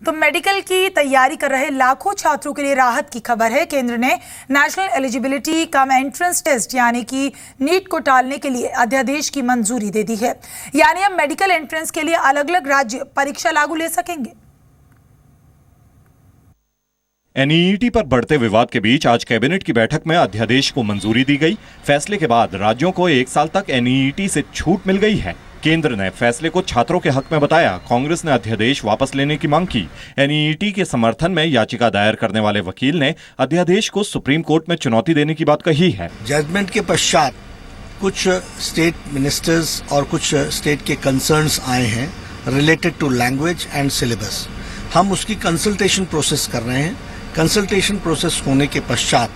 तो मेडिकल की तैयारी कर रहे लाखों छात्रों के लिए राहत की खबर है। केंद्र ने national eligibility cum entrance test यानी कि नीट को टालने के लिए अध्यादेश की मंजूरी दे दी है। यानी अब मेडिकल एंट्रेंस के लिए अलग अलग राज्य परीक्षा लागू ले सकेंगे। एनईईटी पर बढ़ते विवाद के बीच आज कैबिनेट की बैठक में अध्यादेश को मंजूरी दी गई। फैसले के बाद राज्यों को 1 साल तक एनईईटी से छूट मिल गई है। केंद्र ने फैसले को छात्रों के हक में बताया। कांग्रेस ने अध्यादेश वापस लेने की मांग की। एनईईटी के समर्थन में याचिका दायर करने वाले वकील ने अध्यादेश को सुप्रीम कोर्ट में चुनौती देने की बात कही है। जजमेंट के पश्चात कुछ स्टेट मिनिस्टर्स और कुछ स्टेट के कंसर्न्स आए हैं related to language and syllabus. हम उसकी कंसल्टेशन प्रोसेस कर रहे हैं। कंसल्टेशन प्रोसेस होने के पश्चात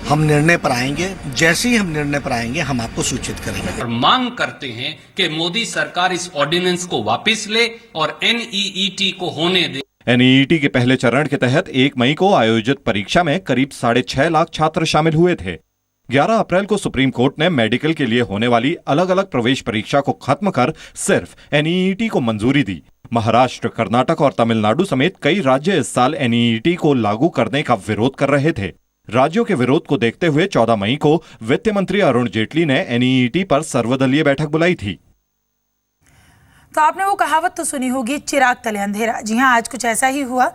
हम निर्णय पर आएंगे। जैसे ही हम निर्णय पर आएंगे हम आपको सूचित करेंगे। और मांग करते हैं कि मोदी सरकार इस ऑर्डिनेंस को वापस ले और एनईईटी को होने दे। एनईईटी के पहले चरण के तहत 1 मई को आयोजित परीक्षा में करीब 6.5 लाख छात्र शामिल हुए थे। 11 अप्रैल को सुप्रीम कोर्ट ने मेडिकल के लिए होने वाली अलग अलग प्रवेश परीक्षा को खत्म कर सिर्फ एनईईटी को मंजूरी दी। महाराष्ट्र, कर्नाटक और तमिलनाडु समेत कई राज्य इस साल एनईईटी को लागू करने का विरोध कर रहे थे। राज्यों के विरोध को देखते हुए 14 मई को वित्त मंत्री अरुण जेटली ने एनईईटी पर सर्वदलीय बैठक बुलाई थी। तो आपने वो कहावत तो सुनी होगी, चिराग तले अंधेरा। जी हां, आज कुछ ऐसा ही हुआ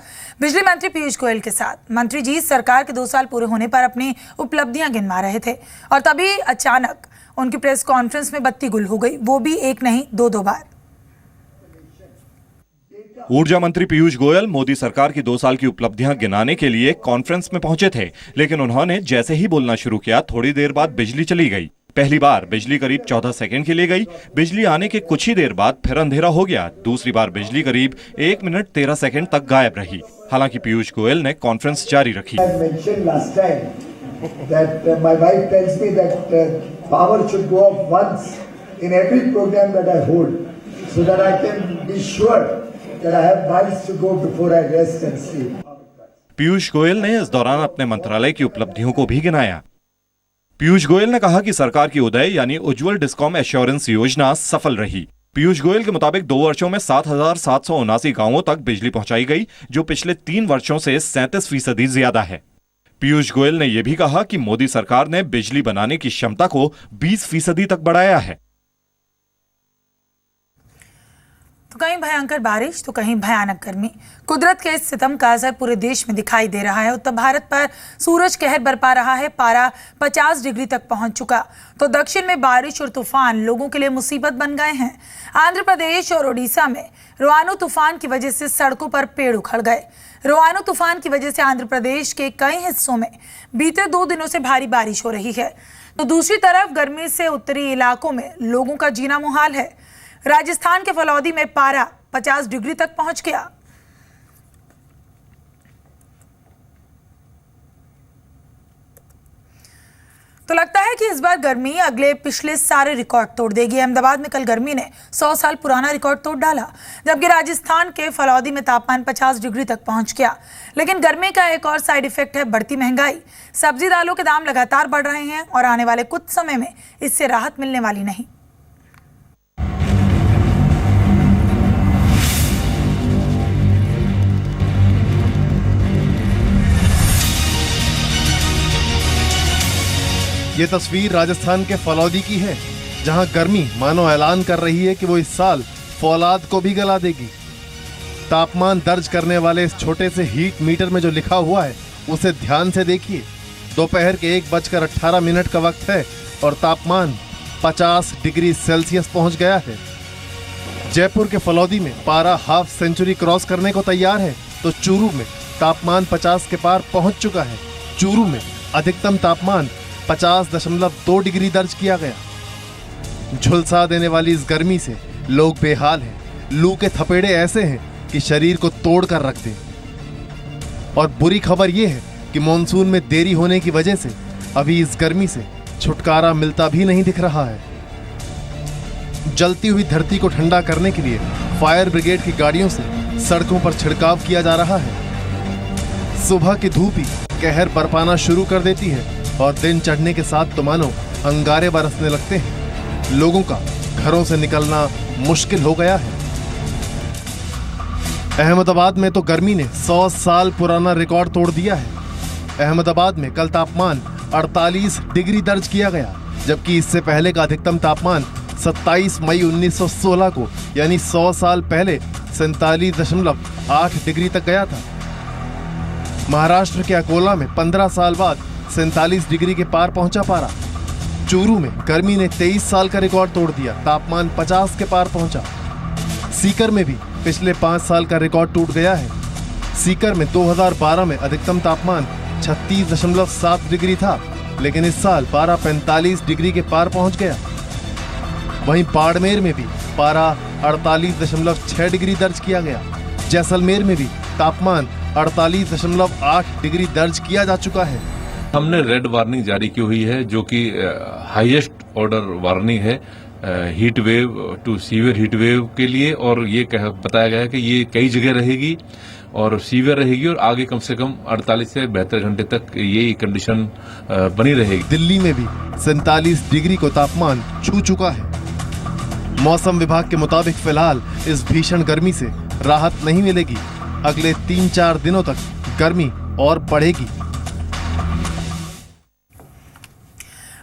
बिजली मंत्री पीयूष गोयल के साथ। मंत्री जी सरकार के 2 साल पूरे होने पर अपनी उपलब्धियां गिनवा रहे थे और तभी अचानक उनकी प्रेस कॉन्फ्रेंस में बत्ती गुल हो गई, वो भी एक नहीं 2 बार। ऊर्जा मंत्री पीयूष गोयल मोदी सरकार की 2 साल की उपलब्धियां गिनाने के लिए कॉन्फ्रेंस में पहुंचे थे, लेकिन उन्होंने जैसे ही बोलना शुरू किया थोड़ी देर बाद बिजली चली गई। पहली बार बिजली करीब 14 सेकंड के लिए गई। बिजली आने के कुछ ही देर बाद फिर अंधेरा हो गया। दूसरी बार बिजली करीब 1 मिनट 13 सेकंड तक गायब रही। हालांकि पीयूष गोयल ने कॉन्फ्रेंस जारी रखी। पीयूष गोयल ने इस दौरान अपने मंत्रालय की उपलब्धियों को भी गिनाया। पीयूष गोयल ने कहा कि सरकार की उदय यानी उज्ज्वल डिस्कॉम एश्योरेंस योजना सफल रही। पीयूष गोयल के मुताबिक 2 वर्षों में 7,779 गांवों तक बिजली पहुंचाई गई, जो पिछले 3 वर्षों से 37% ज्यादा है। पीयूष गोयल ने यह भी कहा कि मोदी सरकार ने बिजली बनाने की क्षमता को 20% तक बढ़ाया है। तो कहीं भयंकर बारिश तो कहीं भयानक गर्मी। कुदरत के इस सितम का असर पूरे देश में दिखाई दे रहा है। उत्तर भारत पर सूरज कहर बरपा रहा है। पारा 50 डिग्री तक पहुंच चुका। तो दक्षिण में बारिश और तूफान लोगों के लिए मुसीबत बन गए हैं। आंध्र प्रदेश और ओडिशा में रोआनु तूफान की वजह से सड़कों पर पेड़ उखड़ गए। रोआनु तूफान की वजह से आंध्र प्रदेश के कई हिस्सों में बीते 2 दिनों से भारी बारिश हो रही है। तो दूसरी तरफ गर्मी से उत्तरी इलाकों में लोगों का जीना मुहाल है। राजस्थान के फलौदी में पारा 50 डिग्री तक पहुंच गया। तो लगता है कि इस बार गर्मी अगले पिछले सारे रिकॉर्ड तोड़ देगी। अहमदाबाद में कल गर्मी ने 100 साल पुराना रिकॉर्ड तोड़ डाला, जबकि राजस्थान के फलौदी में तापमान 50 डिग्री तक पहुंच गया। लेकिन गर्मी का एक और साइड इफेक्ट है बढ़ती महंगाई। सब्जी दालों के दाम लगातार बढ़ रहे हैं और आने वाले कुछ समय में इससे राहत मिलने वाली नहीं। ये तस्वीर राजस्थान के फलौदी की है, जहां गर्मी मानो ऐलान कर रही है कि वो इस साल फौलाद को भी गला देगी। तापमान दर्ज करने वाले इस छोटे से हीट मीटर में जो लिखा हुआ है उसे ध्यान से देखिए। दोपहर के 1:18 का वक्त है और तापमान 50 डिग्री सेल्सियस पहुंच गया है। जयपुर के फलौदी में पारा हाफ सेंचुरी क्रॉस करने को तैयार है, तो चूरू में तापमान 50 के पार पहुंच चुका है। चूरू में अधिकतम तापमान 50.2 डिग्री दर्ज किया गया। झुलसा देने वाली इस गर्मी से लोग बेहाल हैं। लू के थपेड़े ऐसे हैं कि शरीर को तोड़ कर रख दें। और बुरी खबर यह है कि मॉनसून में देरी होने की वजह से अभी इस गर्मी से छुटकारा मिलता भी नहीं दिख रहा है। जलती हुई धरती को ठंडा करने के लिए फायर ब्रिगेड की गाड़ियों से सड़कों पर छिड़काव किया जा रहा है। सुबह की धूप ही कहर बरपाना शुरू कर देती है और दिन चढ़ने के साथ तो मानो अंगारे बरसने लगते हैं। लोगों का घरों से निकलना मुश्किल हो गया है। अहमदाबाद में तो गर्मी ने 100 साल पुराना रिकॉर्ड तोड़ दिया है। अहमदाबाद में कल तापमान 48 डिग्री दर्ज किया गया, जबकि इससे पहले का अधिकतम तापमान 27 मई 1916 को यानी 100 साल पहले 47.8 डिग्री तक गया था। महाराष्ट्र के अकोला में 15 साल बाद 47 डिग्री के पार पहुंचा पारा। चूरू में गर्मी ने 23 साल का रिकॉर्ड तोड़ दिया, तापमान 50 के पार पहुंचा। सीकर में भी पिछले 5 साल का रिकॉर्ड टूट गया है। सीकर में 2012 में अधिकतम तापमान 36.7 डिग्री था, लेकिन इस साल पारा 45 डिग्री के पार पहुंच गया। वहीं बाड़मेर में भी पारा 48.6 डिग्री दर्ज किया गया। जैसलमेर में भी तापमान 48.8 डिग्री दर्ज किया जा चुका है। हमने रेड वार्निंग जारी की हुई है, जो कि हाईएस्ट ऑर्डर वार्निंग है heat wave to severe heat wave के लिए, और ये बताया गया है कि ये कई जगह रहेगी और सीवियर रहेगी और आगे कम से कम 48 से 72 घंटे तक ये कंडीशन बनी रहेगी। दिल्ली में भी 47 डिग्री को तापमान छू चुका है। मौसम विभाग के मुताबिक फिलहाल इस भीषण गर्मी से राहत नहीं मिलेगी। अगले 3-4 दिनों तक गर्मी और बढ़ेगी।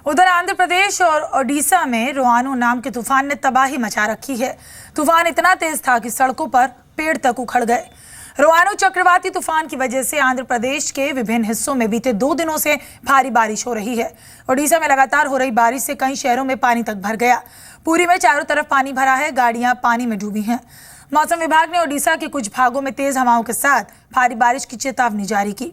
उधर आंध्र प्रदेश और ओडिशा में रोआनो नाम के तूफान ने तबाही मचा रखी है। तूफान इतना तेज था कि सड़कों पर पेड़ तक उखड़ गए। रोआनो चक्रवाती तूफान की वजह से आंध्र प्रदेश के विभिन्न हिस्सों में बीते 2 दिनों से भारी बारिश हो रही है। ओडिशा में लगातार हो रही बारिश से कई शहरों में पानी तक भर गया। पुरी में चारों तरफ पानी भरा है, गाड़ियां पानी में डूबी हैं। मौसम विभाग ने ओडिशा के कुछ भागों में तेज हवाओं के साथ भारी बारिश की चेतावनी जारी की।